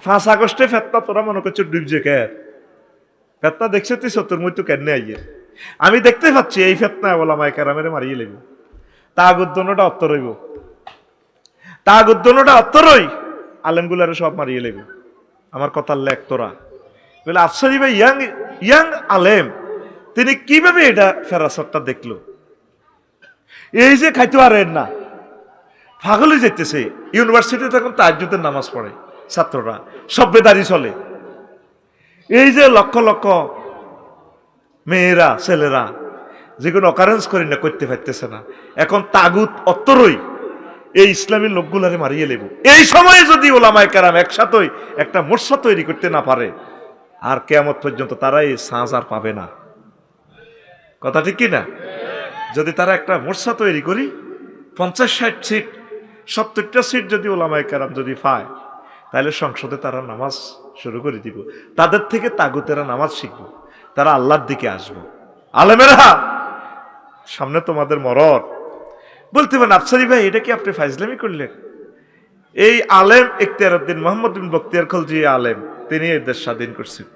5 আগস্টে ফেতনা তোরা মনে করছো ডুবছে কে ফেতনা দেখছে তুই সত্তর মৃত্যু কেন আইয়ে আমি দেখতে পাচ্ছি এই ফেতনা ওলামায়ে কেরামের মারিয়ে লেব তাগুদ্দনটা অত্তর হইব তাগুদ্দনটা অত্তরই আলেমগুলারে সব মারিয়ে লেব আমার কথার লেখ তোরা বলে আফসারি ভাই ইয়াং ইয়াং আলেম তিনি কিভাবে এটা ফেরাসতটা দেখলো এই যে খাইতে পারেন না পাগলই যেতেছে ইউনিভার্সিটিতে এখন তাহাজ্জুদের নামাজ পড়ে ছাত্ররা সভ্যদারি চলে এই যে লক্ষ লক্ষ মেয়েরা ছেলেরা যেগুলো অকারেন্স করি না করতে পারতেছে না এখন তাগুত অত্তরই এই ইসলামী লোকগুলারে মারিয়ে লেব এই সময়ে যদি ওলামায়ে কেরাম একসাথে একটা মোর্চা তৈরি করতে না পারে আর কিয়ামত পর্যন্ত তারা এই সাজ আর পাবে না কথা ঠিক কি না যদি তারা একটা মোর্চা তৈরি করি 50-60 সিট 70টা সিট যদি ওলামায়ে কেরাম যদি পায় তাহলে সংসদে তারা নামাজ শুরু করে দিব তাদের থেকে তাগুতেরা নামাজ শিখবো তারা আল্লাহর দিকে আসবো আলেমেরা সামনে তোমাদের মরণ বলতে পারেন আফসারি ভাই এটা কি আপনি ফাইজলামি করলেন এই আলেম ইখতিয়ার উদ্দিন মোহাম্মদ বিন বখতিয়ার খলজি আলেম তিনি এই দেশ স্বাধীন করছেন